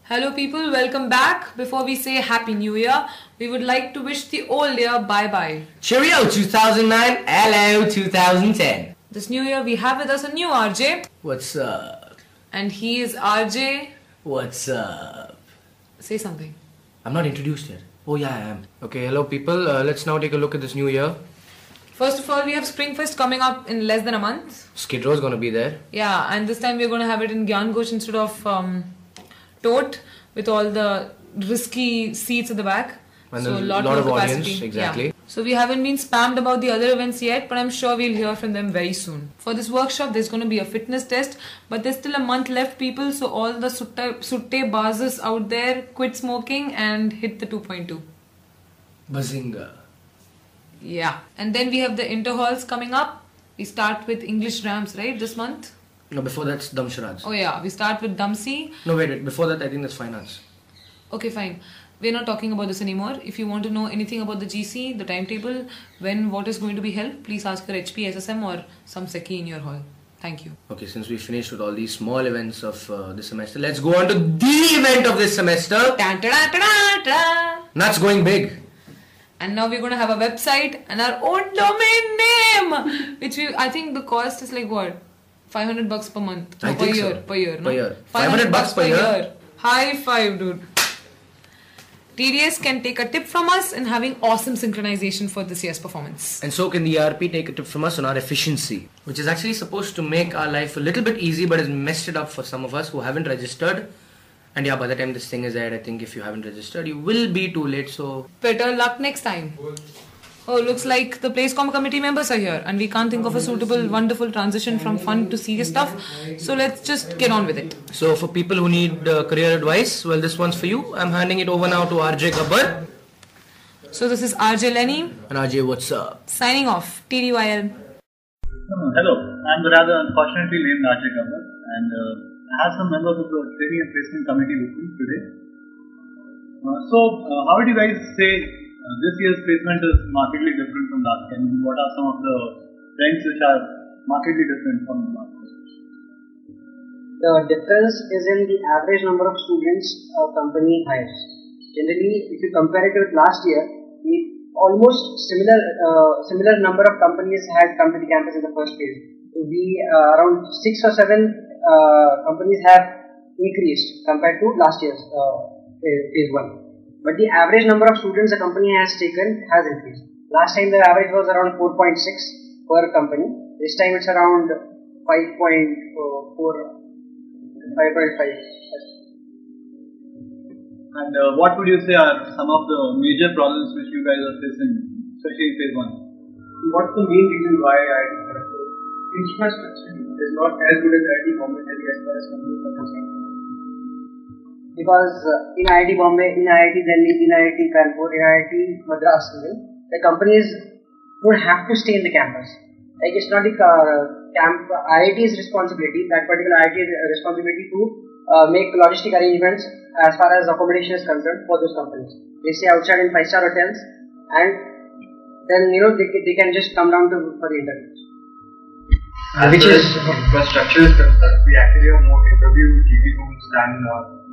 Hello people, welcome back. Before we say Happy New Year, we would like to wish the old year bye-bye. Cheerio 2009, hello 2010. This new year we have with us a new RJ. What's up? And he is RJ. What's up? Say something. I'm not introduced yet. Oh yeah, I am. Okay, hello people. Let's now take a look at this new year. First of all, we have Springfest coming up in less than a month. Skid Row's gonna be there. Yeah, and this time we're going to have it in Gyan Ghosh instead of Tote, with all the risky seats at the back. And so a lot of more audience, capacity. exactly. Yeah. So we haven't been spammed about the other events yet, but I'm sure we'll hear from them very soon. For this workshop, there's going to be a fitness test, but there's still a month left, people. So all the sutte bazes out there, quit smoking and hit the 2.2. Bazinga. Yeah. And then we have the interhalls coming up. We start with English Rams, right, this month? No, before that's Damsharads. Oh yeah, we start with Damsi. No, wait. Before that, I think that's finance. Okay, fine. We're not talking about this anymore. If you want to know anything about the GC, the timetable, when what is going to be held, please ask your HP, SSM or some Seki in your hall. Thank you. Okay, since we finished with all these small events of this semester, let's go on to the event of this semester. That's going big. And now we're going to have a website and our own domain name, which I think the cost is like what? $500 per month. I per think year, so. per year, no? Per year. 500 $500 per year. High five, dude. TDS can take a tip from us in having awesome synchronization for this year's performance. And so can the ERP take a tip from us on our efficiency, which is actually supposed to make our life a little bit easy, but has messed it up for some of us who haven't registered. And yeah, by the time this thing is aired, I think if you haven't registered, you will be too late. So better luck next time. Oh, looks like the PlaceCom committee members are here and we can't think of a suitable, wonderful transition from fun to serious stuff. So let's just get on with it. So for people who need career advice, well, this one's for you. I'm handing it over now to RJ Gabbar. So this is RJ Lenny. And RJ, what's up? Signing off. TDYL. Hello, I'm the rather unfortunately named RJ Gabbar and I have some members of the training and placement committee with me today. How would you guys say this year's placement is markedly different from last year? What are some of the trends which are markedly different from last year? The difference is in the average number of students a company hires. Generally, if you compare it with last year, almost similar number of companies had come to the campus in the first phase. Around 6 or 7 companies have increased compared to last year's phase 1. But the average number of students a company has taken has increased. Last time the average was around 4.6 per company. This time it's around 5.4, 5.5. And what would you say are some of the major problems which you guys are facing, especially in phase 1? What's the main reason why IIT Kharagpur infrastructure is not as good as IIT Bombay as far as companies are concerned? Because in IIT Bombay, in IIT Delhi, in IIT Kanpur, in IIT Madras, the companies don't have to stay in the campus. Like it's not the IIT's responsibility, that particular IIT's responsibility to make logistic arrangements as far as accommodation is concerned for those companies. They stay outside in 5-star hotels and then they can just come down for the interviews. Which is infrastructure is concerned, we actually have more interview GP rooms than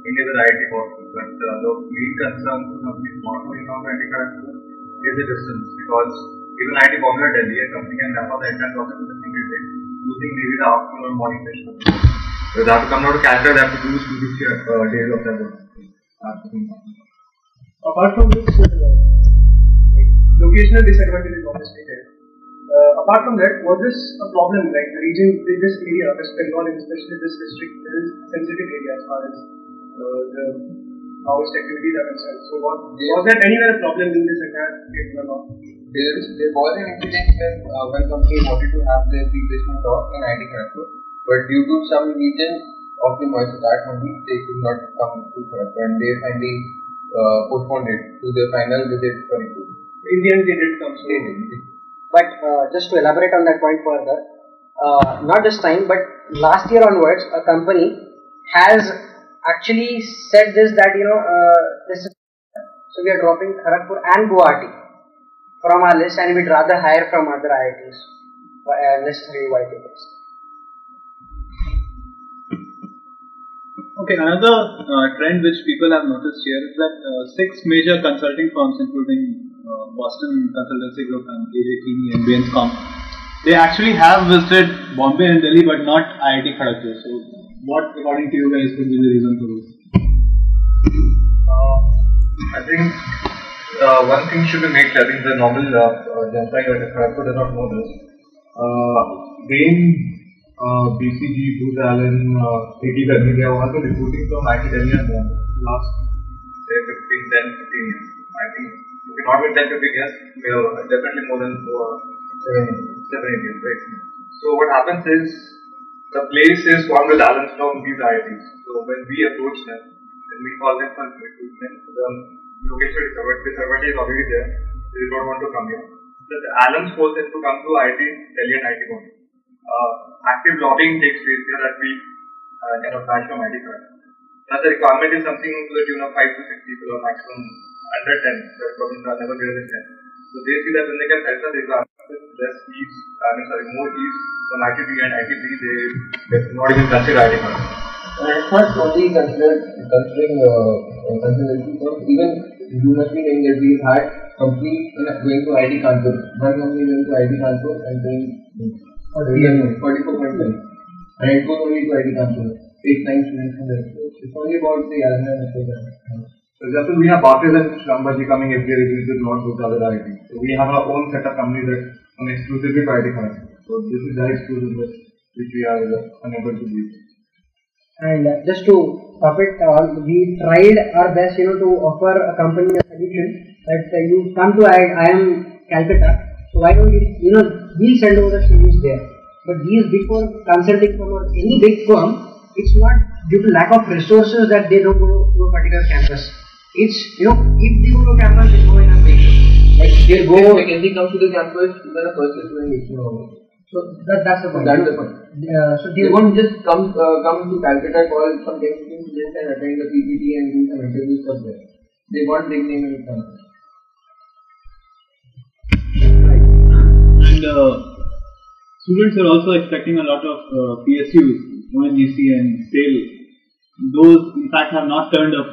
any other IIT Bombay. But the main concern for companies not going on to IIT Kharagpur is the distance, because even IIT Bombay or Delhi, a company can wrap up the entire process in a single day, using maybe the afternoon or morning session. So they have to come down to Calcutta, they have to do 2 to 3 days of their work. Apart from this, locational disadvantage is obviously there. Apart from that, was this a problem, like the region, this area, West Bengal, and especially this district, is a sensitive area as far as the Maoist activities are concerned. So was there anywhere a problem in this entire case or not? There was an incident when company wanted to have their replacement talk in IIT Kharagpur, but due to some reason of the noise attack only, they could not come to Kharagpur and they finally postponed it to the final visit for it. In the end, they did come. So But just to elaborate on that point further, not this time, but last year onwards, a company has actually said this that this is, so we are dropping Kharagpur and Guwahati from our list, and we'd rather hire from other IITs necessary white papers. Okay, another trend which people have noticed here is that six major consulting firms, including Boston Consultancy Group and AJ Keeney and Bain Comp, they actually have visited Bombay and Delhi, but not IIT Kharagpur. So, what, according to you guys, could be the reason for this? I think one thing should be made clear. I think the normal Janata at Kharagpur does not know this. Bain, BCG, Booz Allen, KT Garni, they have also recruiting from IIT Delhi and Bombay last say 10, 15 years. I think if we not with 10, 15 years, we are definitely more than 7, 8 years, right? So what happens is the place is formed with Allenstown, these IITs. So when we approach them, then we call them for recruitment. The location is covered, this advantage is already there. They don't want to come here. The Allen's force them to come to IIT Delhi and IIT Bombay. Active lobbying takes place here that we kind of batch from IIT card. Now the requirement is something to the tune of 5 to 6 people or maximum under 10. The problems are never greater than 10. So they see that when they can help us, they can less ease, more ease from ITB and ITB, they not even consider IIT card. And it's not only considering consultancy firms, even you must be knowing that we've had companies going to IIT Kanpur. One company going to IIT Kanpur and doing 44 points. And it goes only to IIT Kanpur. 8-9 students from there. It's only about the alumni message. For example, we have Barclays and Shrambaji coming every year, which is not with other IIT. So we have our own set of companies that come exclusively to IIT Kanpur. So this is their exclusiveness which we are unable to do. And just to top it all, we tried our best, to offer a company a solution that you come to IIM Calcutta, so why don't you, we'll send over the CVs there. But these big four consulting firm or any big firm, it's not due to lack of resources that they don't go to a particular campus. It's, if they go to campus, they go in a big, like they'll go. Like if they come to the campus, then the first is doing it. So that's the point. That's the point. So they won't just come to Calcutta, call some 10-15 students and attend the PPT and do some interviews up there. They want big name in the campus. And students are also expecting a lot of PSUs, ONGC and SAIL. Those, in fact, have not turned up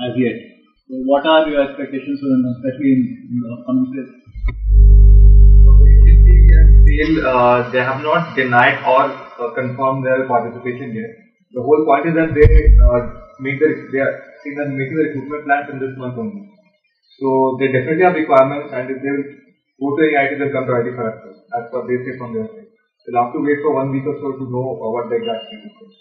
as yet. So what are your expectations for them, especially in the upcoming phase? They have not denied or confirmed their participation yet. The whole point is that they are making the recruitment plans in this month only. So they definitely have requirements, and if they go to IIT, they'll come to IIT Kharagpur. That's what they say from their side. They'll have to wait for 1 week or so to know what the exact status is.